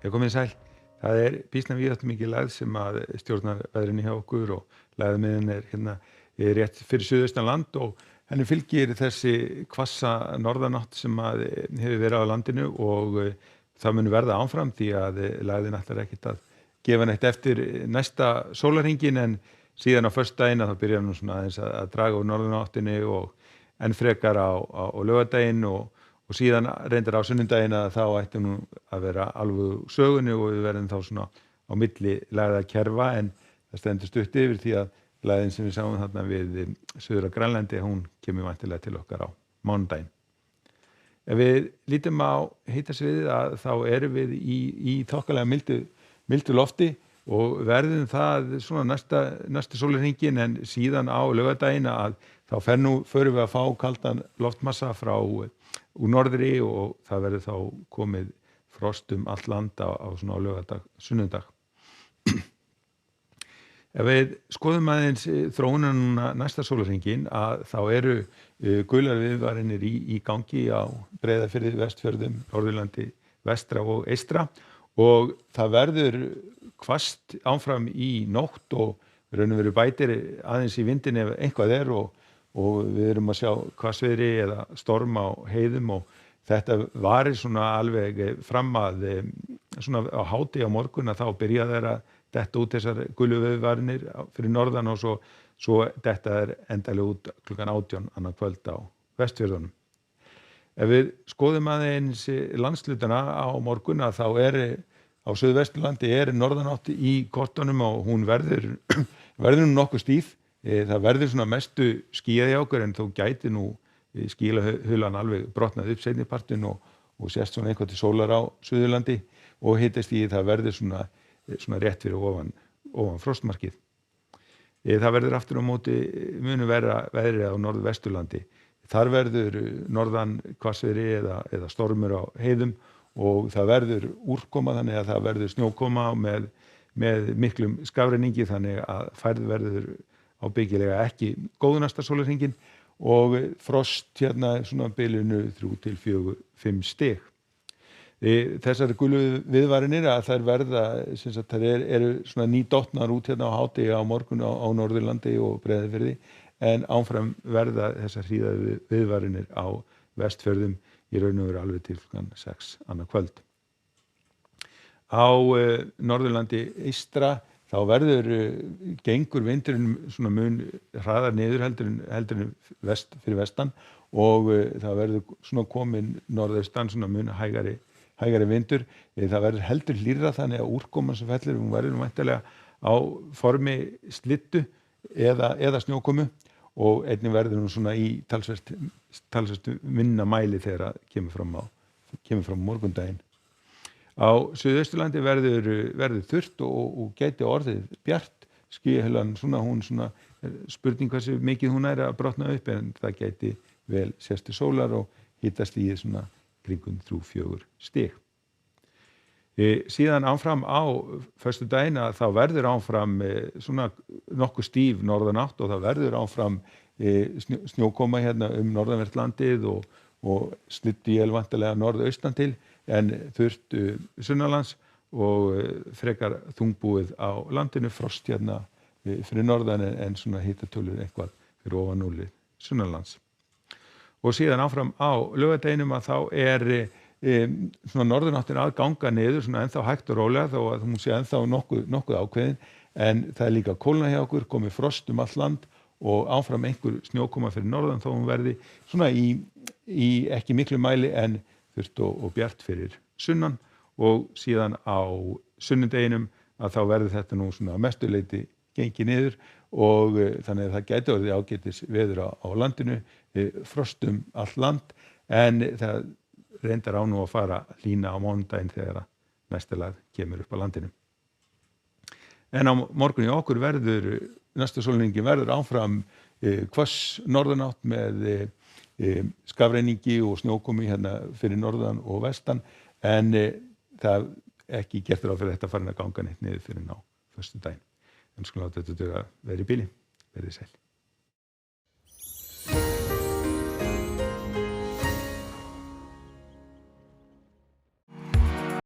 Komið sæl. Það býsna víðáttumikil lægð sem að stjórnar veðrinu hjá okkur og lægðamiðjan hérna rétt fyrir suðaustan land og henni fylgir þessi hvassa norðanátt sem að hefur verið á landinu og það mun verða áfram því að lægðin ætlar ekkert að gefa neitt eftir næsta sólarhringinn en síðan á föstudaginn þá byrjar nú svona aðeins að draga úr norðanáttinni og enn frekar á laugardaginn og síðan reyndar á sunnudaginn að þá ætti nú að vera alveg sögunni og við verðum þá svona á milli lægðakerfa en það stendur stutt yfir því að lægðin sem við sáum þarna við suður á Grænlandi, hún kemur væntanlega til okkar á mánudaginn. Ef við lítum á hitasviðið að þá erum við í þokkalega mildu lofti og verðum það svona næsta sólarhringinn en síðan á laugardaginn að þá förum við að fá kaldan loftmassa frá úr norðri og það verður þá komið frost allt land á svona á laugardag, sunnudag. Ef við skoðum aðeins þróunina næsta sólarhringinn að þá eru gular viðvaranir í gangi á Breiðafirði, Vestfjörðum, Norðurlandi, vestra og eystra og það verður hvasst áfram í nótt og raun og veru bætir aðeins í vindinn ef eitthvað og við erum að sjá hvassviðri eða storm á heiðum og þetta varir svona alveg fram að svona á hádegi á morgun að þá byrja þeir að detta út þessar gulu viðvaranir fyrir norðan og svo detta þeir endalega út klukkan 18 annað kvöld á Vestfjörðunum. Ef við skoðum aðeins landshlutanna á morgun að þá á Suðvesturlandi norðanátt í kortunum og hún verður nokkuð stíf. Það verður svona mestu skýjað hjá okkur en þó gæti nú skýjahulan alveg brotnað upp seinni partinn og sést svona eitthvað til sólar á Suðurlandi og hitastigið það verður svona rétt fyrir ofan frostmarkið. Það verður aftur á móti munu vera veðrið á Norðvesturlandi. Þar verður norðan hvassviðri eða stormur á heiðum og það verður úrkoma þannig að það verður snjókoma með miklum skafrenningi þannig að færð verður ábyggilega ekki góð næsta sólarhringinn og frost hérna svona bilinu 3 til 4-5 stig. Þessar gulu viðvaranir að þær verða sem sagt þær eru svona nýdottnar út hérna á hádegi á morgun á Norðurlandi og Breiðafirði en áfram verða þessar hríðar viðvaranir á Vestfjörðum í raun og veru alveg til klukkan 6 annað kvöld. Á Norðurlandi eystra þá gengur vindurinn svona mun hraðar niður heldur en fyrir vestan og það verður svona komin norðaustan svona mun hægari vindur. Það verður heldur hlýrra þannig að úrkoman sem fellur hún verður væntanlega á formi slyddu eða snjókomu og einnig verður hún svona í talsvert minna mæli þegar kemur fram morgundaginn. Á Suðausturlandi verður þurrt og gæti orðið bjart. Skýjahulan hún spurning hversu mikið hún að brotna upp en það gæti vel sést til sólar og hitastigið svona kringum 3-4 stig. Síðan áfram á föstudaginn að þá verður áfram svona nokkuð stíf norðanátt og það verður áfram snjókoma hérna norðanvert landið og slydduél væntanlega norðaustan til en þurrt sunnanlands og frekar þungbúið á landinu, frost hérna fyrir norðan en svona hitatölur eitthvað fyrir ofan núllið sunnanlands. Og síðan áfram á laugardeginum að þá svona norðanáttin að ganga niður svona ennþá hægt og rólega þó að hún sé ennþá nokkuð ákveðin en það líka kólna hjá okkur, komið frost allt land og áfram einhver snjókoma fyrir norðan þó hún verði svona í ekki miklu mæli en þurrt og bjart fyrir sunnan og síðan á sunnudeginum að þá verður þetta nú svona mestuleyti gengið niður og þannig að það gæti orðið ágætis veður á landinu, frost allt land en það reyndar á nú að fara hlýna á mánudaginn þegar næsta lag kemur upp á landinu. En á morgun í okkur næsta sólarhringinn verður áfram hvöss norðanátt með skafrenningi og snjókomi hérna fyrir norðan og vestan en það ekki gert ráð fyrir þetta farin að ganga neitt niður fyrir ná föstudaginn. En skulum láta þetta duga verið í bili. Verið sæl.